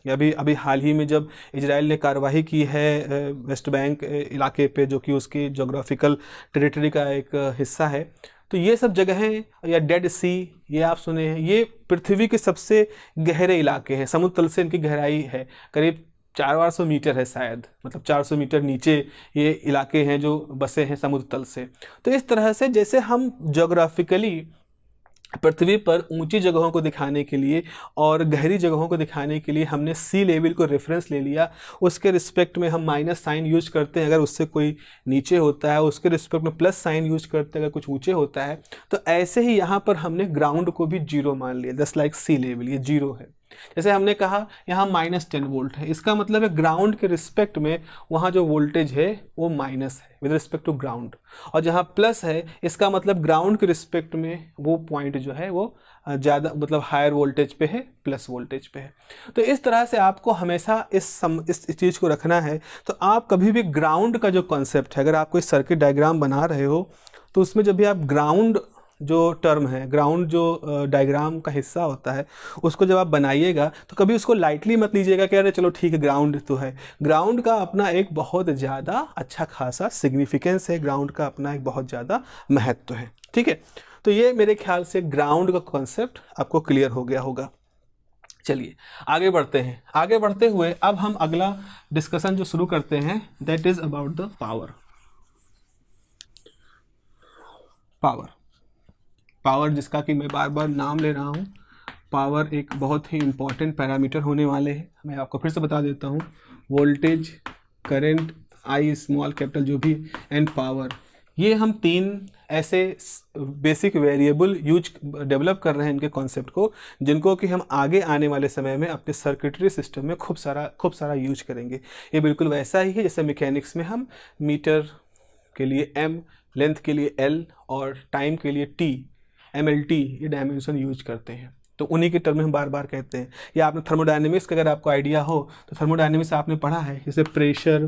अभी हाल ही में जब इजराइल ने कार्रवाई की है वेस्ट बैंक इलाके पे, जो कि उसकी जोग्राफिकल टेरिटरी का एक हिस्सा है, तो ये सब जगहें, या डेड सी ये आप सुने हैं, ये पृथ्वी के सबसे गहरे इलाके हैं। समुद्र तल से इनकी गहराई है करीब 400 मीटर है शायद, मतलब 400 मीटर नीचे ये इलाके हैं जो बसे हैं समुद्र तल से। तो इस तरह से जैसे हम जोग्राफिकली पृथ्वी पर ऊंची जगहों को दिखाने के लिए और गहरी जगहों को दिखाने के लिए हमने सी लेवल को रेफरेंस ले लिया, उसके रिस्पेक्ट में हम माइनस साइन यूज करते हैं अगर उससे कोई नीचे होता है, उसके रिस्पेक्ट में प्लस साइन यूज करते हैं अगर कुछ ऊंचे होता है। तो ऐसे ही यहाँ पर हमने ग्राउंड को भी जीरो मान लिया, जस्ट लाइक सी लेवल ये जीरो है। जैसे हमने कहा यहाँ -10 वोल्ट है, इसका मतलब है ग्राउंड के रिस्पेक्ट में वहाँ जो वोल्टेज है वो माइनस है विद रिस्पेक्ट टू ग्राउंड, और जहाँ प्लस है इसका मतलब ग्राउंड के रिस्पेक्ट में वो पॉइंट जो है वो ज़्यादा, मतलब हायर वोल्टेज पे है, प्लस वोल्टेज पे है। तो इस तरह से आपको हमेशा इस चीज़ को रखना है। तो आप कभी भी ग्राउंड का जो कॉन्सेप्ट है, अगर आप कोई सर्किट डायग्राम बना रहे हो तो उसमें जब भी आप ग्राउंड जो टर्म है, ग्राउंड जो डायग्राम का हिस्सा होता है, उसको जब आप बनाइएगा तो कभी उसको लाइटली मत लीजिएगा कि अरे चलो ठीक है ग्राउंड तो है। ग्राउंड का अपना एक बहुत ज़्यादा अच्छा खासा सिग्निफिकेंस है, ग्राउंड का अपना एक बहुत ज़्यादा महत्व है। ठीक है, तो ये मेरे ख्याल से ग्राउंड का कॉन्सेप्ट आपको क्लियर हो गया होगा। चलिए आगे बढ़ते हैं। आगे बढ़ते हुए अब हम अगला डिस्कशन जो शुरू करते हैं that is about the power. Power जिसका कि मैं बार बार नाम ले रहा हूँ। पावर एक बहुत ही इम्पॉर्टेंट पैरामीटर होने वाले हैं। मैं आपको फिर से बता देता हूँ, वोल्टेज, करंट, आई स्मॉल कैपिटल जो भी, एंड पावर, ये हम तीन ऐसे बेसिक वेरिएबल डेवलप कर रहे हैं इनके कॉन्सेप्ट को, जिनको कि हम आगे आने वाले समय में अपने सर्किटरी सिस्टम में खूब सारा यूज करेंगे। ये बिल्कुल वैसा ही है जैसे मैकेनिक्स में हम मीटर के लिए M, लेंथ के लिए L और टाइम के लिए T, MLT ये डायमेंशन यूज करते हैं। तो उन्हीं के टर्म में हम बार बार कहते हैं। या आपने थर्मोडायनेमिक्स का अगर आपको आइडिया हो तो थर्मोडायनेमिक्स आपने पढ़ा है, जैसे प्रेशर,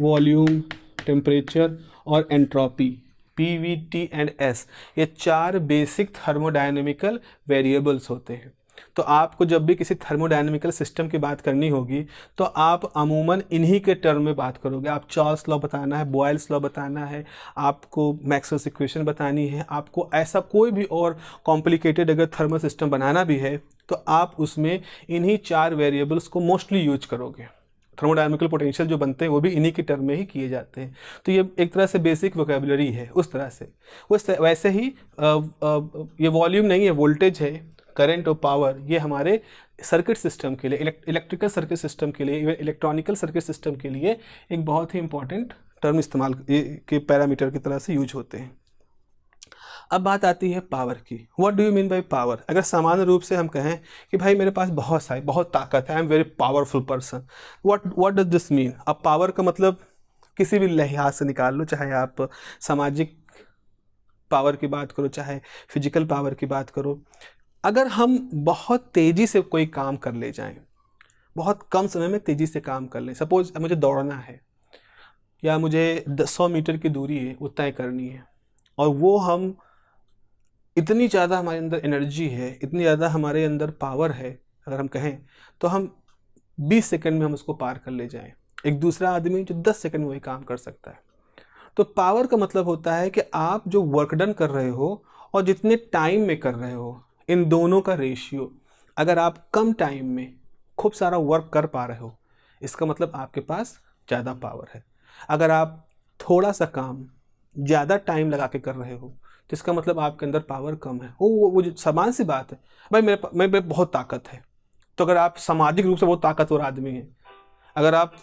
वॉल्यूम, टेम्परेचर और entropy, PV, T and S, ये चार बेसिक थर्मोडायनेमिकल वेरिएबल्स होते हैं। तो आपको जब भी किसी थर्मोडायनेमिकल सिस्टम की बात करनी होगी तो आप अमूमन इन्हीं के टर्म में बात करोगे। आप चार्ल्स लॉ बताना है, बॉयल्स लॉ बताना है, आपको मैक्सवेल्स इक्वेशन बतानी है, आपको ऐसा कोई भी और कॉम्प्लिकेटेड अगर थर्मल सिस्टम बनाना भी है तो आप उसमें इन्हीं चार वेरिएबल्स को मोस्टली यूज करोगे। थर्मोडायनेमिकल पोटेंशियल जो बनते हैं वो भी इन्हीं के टर्म में ही किए जाते हैं। तो ये एक तरह से बेसिक वोकेबुलरी है। उस तरह से वैसे ही ये वॉल्यूम नहीं है, वोल्टेज है, करंट और पावर, ये हमारे सर्किट सिस्टम के लिए, इलेक्ट्रिकल सर्किट सिस्टम के लिए, इलेक्ट्रॉनिकल सर्किट सिस्टम के लिए एक बहुत ही इंपॉर्टेंट टर्म इस्तेमाल के पैरामीटर की तरह से यूज होते हैं। अब बात आती है पावर की। What do you mean by power? अगर सामान्य रूप से हम कहें कि भाई मेरे पास बहुत ताकत है, I am very powerful person, what does this mean? अब पावर का मतलब किसी भी लिहाज से निकाल लो, चाहे आप सामाजिक पावर की बात करो, चाहे फिजिकल पावर की बात करो। अगर हम बहुत तेज़ी से कोई काम कर ले जाएं, बहुत कम समय में तेज़ी से काम कर लें, सपोज मुझे दौड़ना है या मुझे 100 मीटर की दूरी है वो तय करनी है, और वो हम इतनी ज़्यादा हमारे अंदर एनर्जी है, इतनी ज़्यादा हमारे अंदर पावर है, अगर हम कहें तो हम 20 सेकंड में हम उसको पार कर ले जाएं। एक दूसरा आदमी जो 10 सेकंड में वही काम कर सकता है। तो पावर का मतलब होता है कि आप जो वर्क डन कर रहे हो और जितने टाइम में कर रहे हो, इन दोनों का रेशियो। अगर आप कम टाइम में खूब सारा वर्क कर पा रहे हो, इसका मतलब आपके पास ज़्यादा पावर है। अगर आप थोड़ा सा काम ज़्यादा टाइम लगा के कर रहे हो तो इसका मतलब आपके अंदर पावर कम है। वो जो समान सी बात है, भाई मेरे बहुत ताकत है, तो अगर आप सामाजिक रूप से बहुत ताकतवर आदमी हैं, अगर आप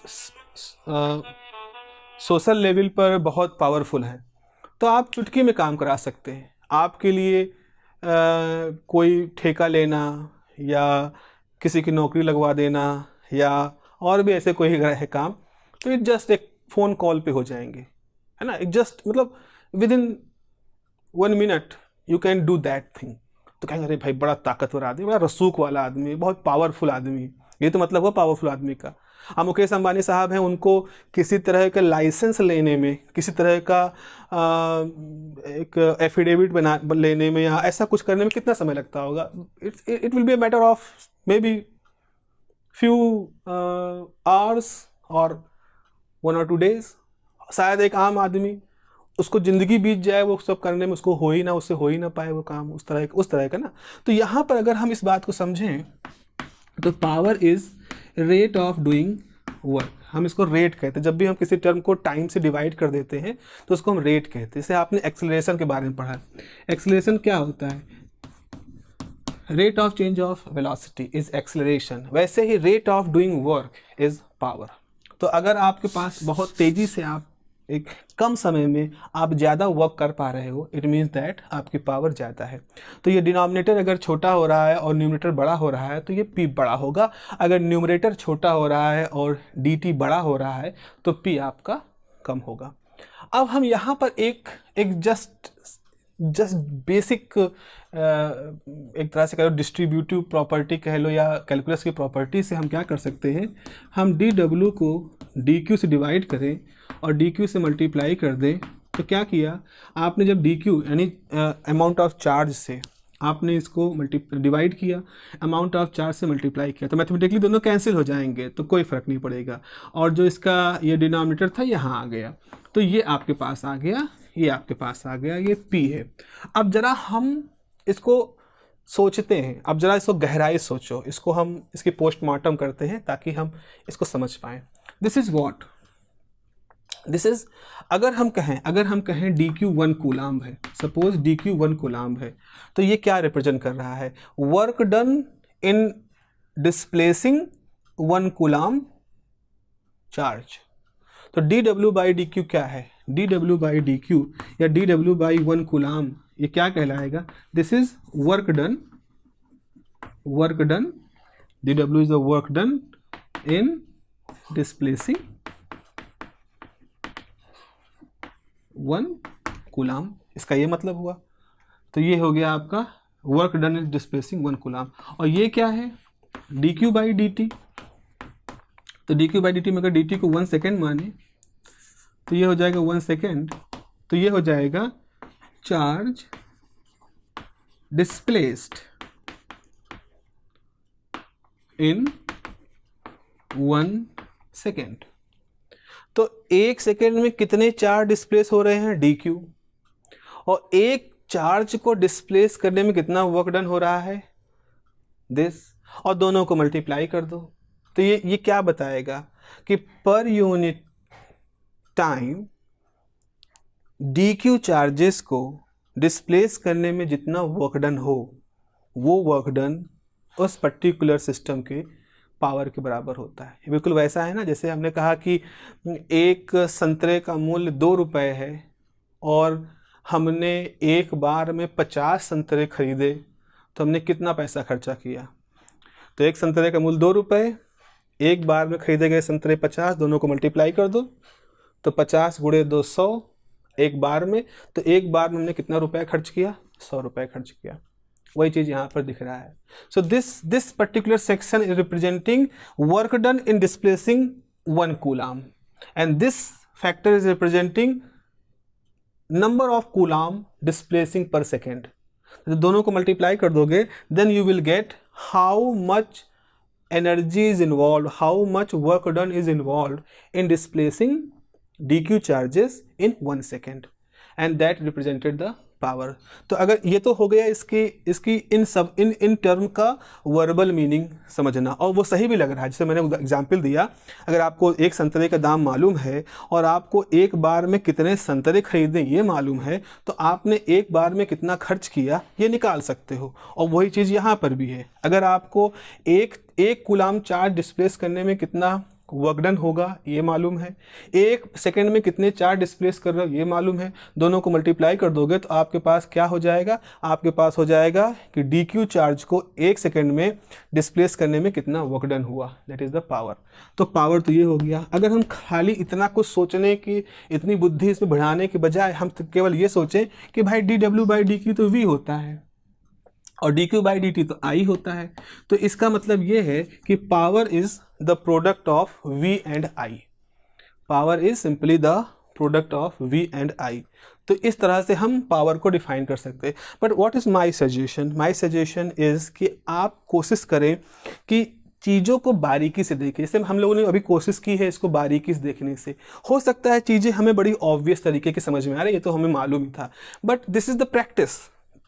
सोशल लेवल पर बहुत पावरफुल हैं, तो आप चुटकी में काम करा सकते हैं। आपके लिए कोई ठेका लेना या किसी की नौकरी लगवा देना या और भी ऐसे कोई है काम, तो ये जस्ट एक फ़ोन कॉल पे हो जाएंगे, है ना। जस्ट मतलब with in 1 minute you can do that thing. तो कहेंगे अरे भाई बड़ा ताकतवर आदमी, बड़ा रसूख वाला आदमी, बहुत पावरफुल आदमी। ये तो मतलब हुआ पावरफुल आदमी का। अब मुकेश अंबानी साहब हैं, उनको किसी तरह का लाइसेंस लेने में, किसी तरह का एक एफिडेविट बना लेने में या ऐसा कुछ करने में कितना समय लगता होगा? It will be a matter of may be few hours और 1 or 2 days। शायद एक आम आदमी उसको ज़िंदगी बीत जाए वो सब करने में, उसको उससे हो ही ना पाए वो काम, उस तरह का ना। तो यहाँ पर अगर हम इस बात को समझें तो power is rate of doing work. हम इसको रेट कहते हैं। जब भी हम किसी टर्म को टाइम से डिवाइड कर देते हैं तो उसको हम रेट कहते हैं। जैसे आपने एक्सेलरेशन के बारे में पढ़ा, एक्सेलरेशन क्या होता है? Rate of change of velocity is acceleration. वैसे ही rate of doing work is power. तो अगर आपके पास बहुत तेज़ी से आप एक कम समय में आप ज़्यादा वर्क कर पा रहे हो, इट मीन्स दैट आपकी पावर ज़्यादा है। तो ये डिनोमिनेटर अगर छोटा हो रहा है और न्यूमरेटर बड़ा हो रहा है तो ये P बड़ा होगा। अगर न्यूमरेटर छोटा हो रहा है और dt बड़ा हो रहा है तो P आपका कम होगा। अब हम यहाँ पर एक जस्ट बेसिक एक तरह से कह लो डिस्ट्रीब्यूटिव प्रॉपर्टी कह लो या कैलकुलस की प्रॉपर्टी से हम क्या कर सकते हैं, हम dw को dq से डिवाइड करें और dq से मल्टीप्लाई कर दें। तो क्या किया आपने, जब dq यानी अमाउंट ऑफ चार्ज से आपने इसको डिवाइड किया, अमाउंट ऑफ चार्ज से मल्टीप्लाई किया, तो मैथमेटिकली दोनों कैंसिल हो जाएंगे, तो कोई फ़र्क नहीं पड़ेगा। और जो इसका ये डिनोमिनेटर था यहाँ आ गया, तो ये आपके पास आ गया, ये आपके पास आ गया, ये P है। अब ज़रा हम इसको सोचते हैं। अब जरा इसको गहराई सोचो, इसको हम इसकी पोस्टमार्टम करते हैं ताकि हम इसको समझ पाएँ। This is what, this is, अगर हम कहें डी क्यू 1 कूलाम है, सपोज डी क्यू 1 कूलाम है, तो ये क्या रिप्रेजेंट कर रहा है? Work done in displacing 1 coulomb charge. तो D W by D Q क्या है? D W by D Q या डी डब्ल्यू बाई 1 कूलाम, ये क्या कहलाएगा? This is work done, D W is the work done in displacing 1 coulomb, इसका ये मतलब हुआ। तो ये हो गया आपका work done in displacing 1 coulomb. और ये क्या है? D Q by D T. तो D Q by D T में अगर डी टी को 1 सेकेंड माने तो ये हो जाएगा 1 सेकेंड, तो ये हो जाएगा चार्ज डिस्प्लेस्ड इन 1 सेकेंड। तो 1 सेकेंड में कितने चार्ज डिस्प्लेस हो रहे हैं? D Q. और एक चार्ज को डिस्प्लेस करने में कितना वर्क डन हो रहा है? दिस। और दोनों को मल्टीप्लाई कर दो तो ये क्या बताएगा कि per unit time D Q charges को डिस्प्लेस करने में जितना वर्क डन हो, वो वर्क डन उस पर्टिकुलर सिस्टम के पावर के बराबर होता है। बिल्कुल वैसा है ना, जैसे हमने कहा कि एक संतरे का मूल्य 2 रुपये है और हमने एक बार में 50 संतरे खरीदे, तो हमने कितना पैसा खर्चा किया? तो एक संतरे का मूल्य 2 रुपये, एक बार में खरीदे गए संतरे 50, दोनों को मल्टीप्लाई कर दो तो 50 गुणे 2 100 एक बार में, तो एक बार में हमने कितना रुपया खर्च किया? 100 रुपये खर्च किया। वही चीज़ यहाँ पर दिख रहा है। So this particular section is representing work done in displacing 1 coulomb and this factor is representing number of coulomb displacing per second. दोनों को मल्टीप्लाई कर दोगे then you will get how much energy is involved, how much work done is involved in displacing dq charges in 1 second and that represented the power। तो अगर ये तो हो गया इसकी इन टर्म का वर्बल मीनिंग समझना, और वो सही भी लग रहा है। जैसे मैंने एग्जांपल दिया, अगर आपको एक संतरे का दाम मालूम है और आपको एक बार में कितने संतरे खरीदे ये मालूम है, तो आपने एक बार में कितना खर्च किया ये निकाल सकते हो। और वही चीज़ यहाँ पर भी है, अगर आपको एक कूलाम चार्ज डिस्प्लेस करने में कितना वर्क डन होगा ये मालूम है, 1 सेकेंड में कितने चार्ज डिस्प्लेस कर रहे हो ये मालूम है, दोनों को मल्टीप्लाई कर दोगे तो आपके पास क्या हो जाएगा? आपके पास हो जाएगा कि डी क्यू चार्ज को 1 सेकेंड में डिस्प्लेस करने में कितना वर्क डन हुआ, दैट इज़ द पावर। तो पावर तो ये हो गया। अगर हम खाली इतना कुछ सोचने की, इतनी बुद्धि इसमें बढ़ाने के बजाय हम केवल ये सोचें कि भाई D W by D Q तो वी होता है और D Q by D T तो आई होता है, तो इसका मतलब ये है कि power is the product of V and I. Power is simply the product of V and I. तो इस तरह से हम पावर को डिफाइन कर सकते हैं। But what is my suggestion? My suggestion is कि आप कोशिश करें कि चीज़ों को बारीकी से देखें। जैसे हम लोगों ने अभी कोशिश की है इसको बारीकी से देखने से, हो सकता है चीज़ें हमें बड़ी ऑब्वियस तरीके की समझ में आ रही है, ये तो हमें मालूम ही था, but this is the practice,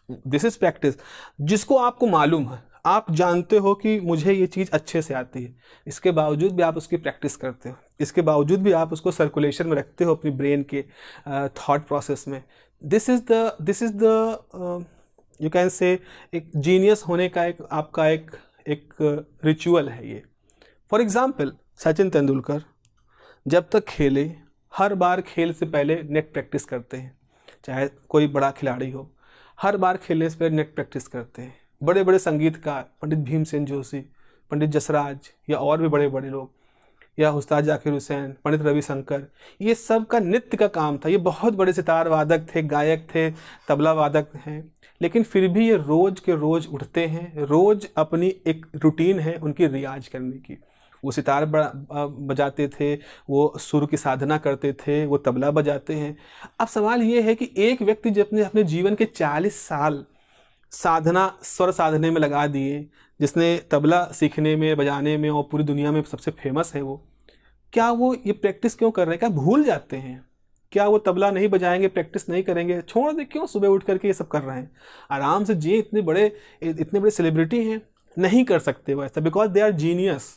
this is practice. जिसको आपको मालूम है, आप जानते हो कि मुझे ये चीज़ अच्छे से आती है, इसके बावजूद भी आप उसकी प्रैक्टिस करते हो, इसके बावजूद भी आप उसको सर्कुलेशन में रखते हो अपनी ब्रेन के थॉट प्रोसेस में। This is the you can say एक जीनियस होने का एक आपका एक रिचुअल है ये। फॉर एग्जाम्पल सचिन तेंदुलकर जब तक खेले, हर बार खेल से पहले नेट प्रैक्टिस करते हैं, चाहे कोई बड़ा खिलाड़ी हो, हर बार खेलने से पहले नेट प्रैक्टिस करते हैं। बड़े बड़े संगीतकार, पंडित भीमसेन जोशी, पंडित जसराज या और भी बड़े बड़े लोग, या उस्ताद जाकिर हुसैन, पंडित रविशंकर, ये सब का नित्य का काम था। ये बहुत बड़े सितार वादक थे, गायक थे, तबला वादक हैं, लेकिन फिर भी ये रोज़ के रोज़ उठते हैं, रोज़ अपनी एक रूटीन है उनकी रियाज करने की। वो सितार बजाते थे, वो सुर की साधना करते थे, वो तबला बजाते हैं। अब सवाल ये है कि एक व्यक्ति जो अपने जीवन के 40 साल साधना, स्वर साधने में लगा दिए, जिसने तबला सीखने में, बजाने में और पूरी दुनिया में सबसे फेमस है वो, क्या वो ये प्रैक्टिस क्यों कर रहे हैं? क्या भूल जाते हैं? क्या वो तबला नहीं बजाएंगे, प्रैक्टिस नहीं करेंगे? छोड़ दे, क्यों सुबह उठ करके ये सब कर रहे हैं? आराम से जिए, इतने बड़े सेलिब्रिटी हैं, नहीं कर सकते वो ऐसा, बिकॉज दे आर जीनियस।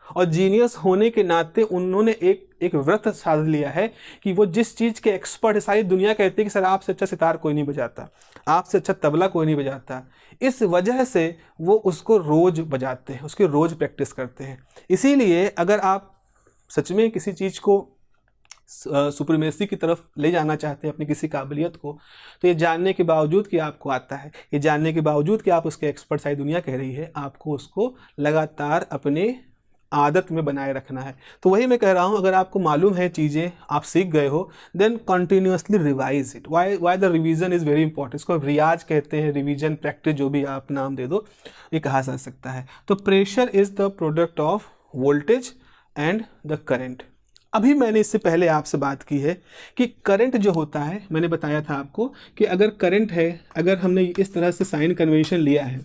और जीनियस होने के नाते उन्होंने एक व्रत साध लिया है कि वो जिस चीज़ के एक्सपर्ट है, सारी दुनिया कहती है कि सर आपसे अच्छा सितार कोई नहीं बजाता, आपसे अच्छा तबला कोई नहीं बजाता, इस वजह से वो उसको रोज़ बजाते हैं, उसकी रोज़ प्रैक्टिस करते हैं। इसीलिए अगर आप सच में किसी चीज़ को सुप्रीमेसी की तरफ ले जाना चाहते हैं अपनी किसी काबिलियत को, तो ये जानने के बावजूद कि आपको आता है, ये जानने के बावजूद कि आप उसके एक्सपर्ट सारी दुनिया कह रही है, आपको उसको लगातार अपने आदत में बनाए रखना है। तो वही मैं कह रहा हूँ, अगर आपको मालूम है चीज़ें, आप सीख गए हो, then continuously revise it. Why the revision is very important. इसको रियाज कहते हैं, रिवीजन, प्रैक्टिस, जो भी आप नाम दे दो, ये कहा जा सकता है। तो pressure is the product of voltage and the current. अभी मैंने इससे पहले आपसे बात की है कि करंट जो होता है, मैंने बताया था आपको कि अगर करंट है, अगर हमने इस तरह से साइन कन्वेंशन लिया है,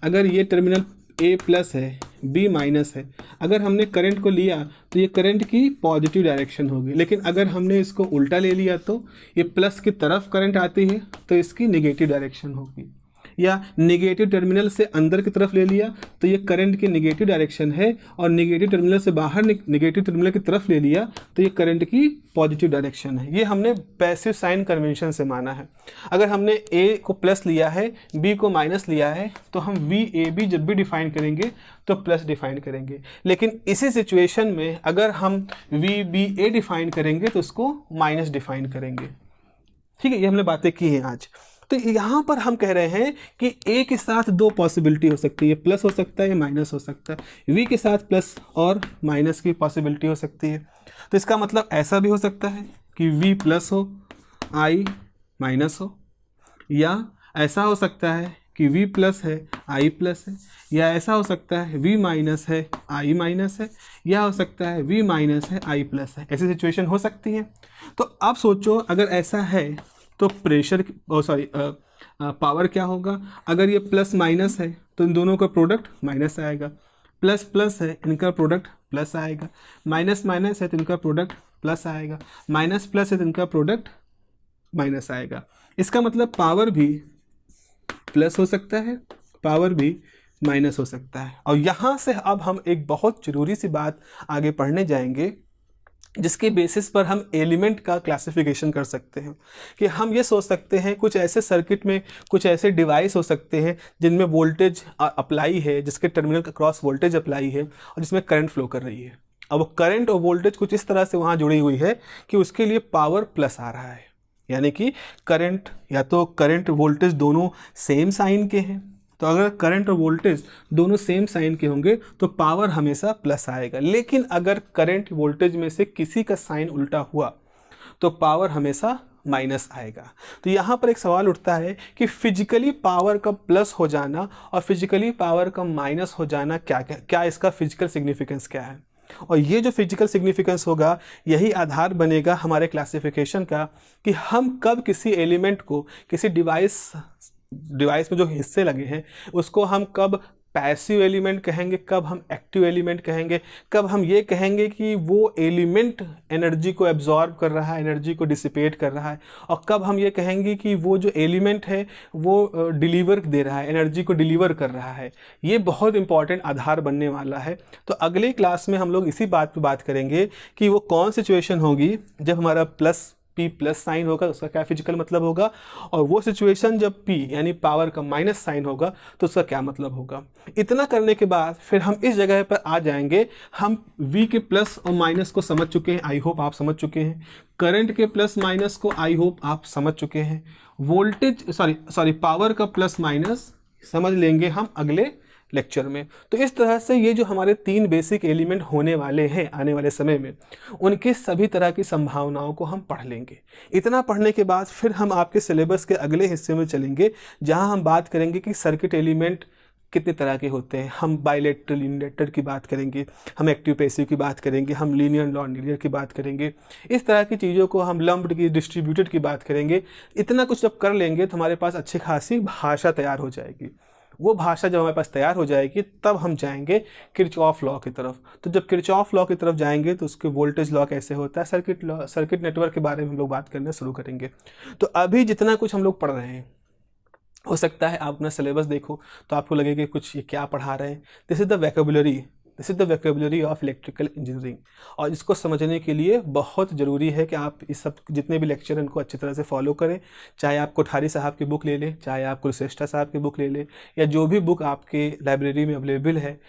अगर ये टर्मिनल A प्लस है, B माइनस है, अगर हमने करंट को लिया तो ये करंट की पॉजिटिव डायरेक्शन होगी। लेकिन अगर हमने इसको उल्टा ले लिया तो ये प्लस की तरफ करंट आती है तो इसकी नेगेटिव डायरेक्शन होगी। या नेगेटिव टर्मिनल से अंदर की तरफ ले लिया तो ये करंट की नेगेटिव डायरेक्शन है, और नेगेटिव टर्मिनल से बाहर नेगेटिव टर्मिनल की तरफ ले लिया तो ये करंट की पॉजिटिव डायरेक्शन है। ये हमने पैसिव साइन कन्वेंशन से माना है। अगर हमने ए को प्लस लिया है, बी को माइनस लिया है, तो हम वी ए बी जब भी डिफाइन करेंगे तो प्लस डिफाइन करेंगे। लेकिन इसी सिचुएशन में अगर हम वी बी ए डिफाइन करेंगे तो उसको माइनस डिफाइन करेंगे। ठीक है, ये हमने बातें की हैं आज। तो यहाँ पर हम कह रहे हैं कि ए के साथ दो पॉसिबिलिटी हो सकती है, प्लस हो सकता है, माइनस हो सकता है। वी के साथ प्लस और माइनस की पॉसिबिलिटी हो सकती है। तो इसका मतलब ऐसा भी हो सकता है कि वी प्लस हो, आई माइनस हो, या ऐसा हो सकता है कि वी प्लस है, आई प्लस है, या ऐसा हो सकता है वी माइनस है, आई माइनस है, या हो सकता है वी माइनस है, आई प्लस है। ऐसी सिचुएशन हो सकती है। तो आप सोचो, अगर ऐसा है तो प्रेशर पावर क्या होगा? अगर ये प्लस माइनस है तो इन दोनों का प्रोडक्ट माइनस आएगा, प्लस प्लस है इनका प्रोडक्ट प्लस आएगा, माइनस माइनस है तो इनका प्रोडक्ट प्लस आएगा, माइनस प्लस है तो इनका प्रोडक्ट माइनस आएगा। इसका मतलब पावर भी प्लस हो सकता है, पावर भी माइनस हो सकता है। और यहाँ से अब हम एक बहुत ज़रूरी सी बात आगे पढ़ने जाएंगे, जिसके बेसिस पर हम एलिमेंट का क्लासिफिकेशन कर सकते हैं। कि हम ये सोच सकते हैं कुछ ऐसे सर्किट में कुछ ऐसे डिवाइस हो सकते हैं जिनमें वोल्टेज अप्लाई है, जिसके टर्मिनल का क्रॉस वोल्टेज अप्लाई है और जिसमें करंट फ्लो कर रही है। अब वो करंट और वोल्टेज कुछ इस तरह से वहाँ जुड़ी हुई है कि उसके लिए पावर प्लस आ रहा है, यानी कि करंट या तो करंट वोल्टेज दोनों सेम साइन के हैं। तो अगर करंट और वोल्टेज दोनों सेम साइन के होंगे तो पावर हमेशा प्लस आएगा। लेकिन अगर करंट वोल्टेज में से किसी का साइन उल्टा हुआ तो पावर हमेशा माइनस आएगा। तो यहाँ पर एक सवाल उठता है कि फिजिकली पावर का प्लस हो जाना और फिजिकली पावर का माइनस हो जाना क्या इसका फिजिकल सिग्निफिकेंस क्या है? और ये जो फिजिकल सिग्निफिकेंस होगा यही आधार बनेगा हमारे क्लासिफिकेशन का कि हम कब किसी एलिमेंट को, किसी डिवाइस में जो हिस्से लगे हैं उसको हम कब पैसिव एलिमेंट कहेंगे, कब हम एक्टिव एलिमेंट कहेंगे, कब हम ये कहेंगे कि वो एलिमेंट एनर्जी को एब्जॉर्ब कर रहा है, एनर्जी को डिसिपेट कर रहा है, और कब हम ये कहेंगे कि वो जो एलिमेंट है वो डिलीवर दे रहा है, एनर्जी को डिलीवर कर रहा है। ये बहुत इंपॉर्टेंट आधार बनने वाला है। तो अगले क्लास में हम लोग इसी बात पर बात करेंगे कि वो कौन सिचुएशन होगी जब हमारा प्लस P प्लस साइन होगा, उसका क्या फिजिकल मतलब होगा, और वो सिचुएशन जब P यानी पावर का माइनस साइन होगा तो उसका क्या मतलब होगा। इतना करने के बाद फिर हम इस जगह पर आ जाएंगे, हम V के प्लस और माइनस को समझ चुके हैं, आई होप आप समझ चुके हैं। करंट के प्लस माइनस को आई होप आप समझ चुके हैं। वोल्टेज सॉरी पावर का प्लस माइनस समझ लेंगे हम अगले लेक्चर में। तो इस तरह से ये जो हमारे 3 बेसिक एलिमेंट होने वाले हैं आने वाले समय में, उनके सभी तरह की संभावनाओं को हम पढ़ लेंगे। इतना पढ़ने के बाद फिर हम आपके सिलेबस के अगले हिस्से में चलेंगे जहां हम बात करेंगे कि सर्किट एलिमेंट कितने तरह के होते हैं। हम बाइलेटरल, यूनिलेटरल की बात करेंगे, हम एक्टिव पैसिव की बात करेंगे, हम लीनियर नॉन लीनियर की बात करेंगे। इस तरह की चीज़ों को हम लम्प्ड की, डिस्ट्रीब्यूटेड की बात करेंगे। इतना कुछ जब कर लेंगे तो हमारे पास अच्छी खासी भाषा तैयार हो जाएगी। वो भाषा जब हमारे पास तैयार हो जाएगी तब हम जाएंगे किरचॉफ लॉ की तरफ। तो जब किरचॉफ लॉ की तरफ जाएंगे तो उसके वोल्टेज लॉ कैसे होता है, सर्किट लॉ, सर्किट नेटवर्क के बारे में हम लोग बात करना शुरू करेंगे। तो अभी जितना कुछ हम लोग पढ़ रहे हैं, हो सकता है आप अपना सिलेबस देखो तो आपको लगे कि कुछ ये क्या पढ़ा रहे हैं। This is the vocabulary of electrical engineering. और इसको समझने के लिए बहुत ज़रूरी है कि आप इस सब जितने भी लेक्चर हैं उनको अच्छी तरह से फॉलो करें। चाहे आप कोठारी साहब की बुक ले लें, चाहे आप कुलश्रेष्ठा साहब की बुक ले लें, या जो भी बुक आपके लाइब्रेरी में अवेलेबल है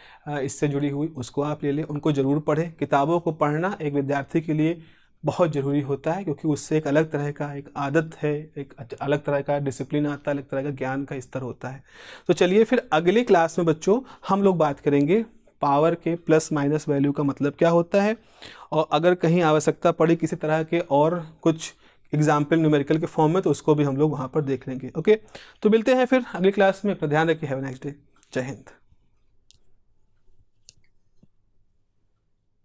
इससे जुड़ी हुई, उसको आप ले लें, उनको ज़रूर पढ़ें। किताबों को पढ़ना एक विद्यार्थी के लिए बहुत ज़रूरी होता है, क्योंकि उससे एक अलग तरह का एक आदत है, एक अलग तरह का डिसिप्लिन आता है, अलग तरह का ज्ञान का स्तर होता है। तो चलिए फिर अगली क्लास में बच्चों हम लोग बात करेंगे पावर के प्लस माइनस वैल्यू का मतलब क्या होता है, और अगर कहीं आवश्यकता पड़ी किसी तरह के और कुछ एग्जाम्पल न्यूमेरिकल के फॉर्म में तो उसको भी हम लोग वहाँ पर देख लेंगे। ओके, तो मिलते हैं फिर अगली क्लास में। अपना ध्यान रखिए। Have a nice day. जय हिंद।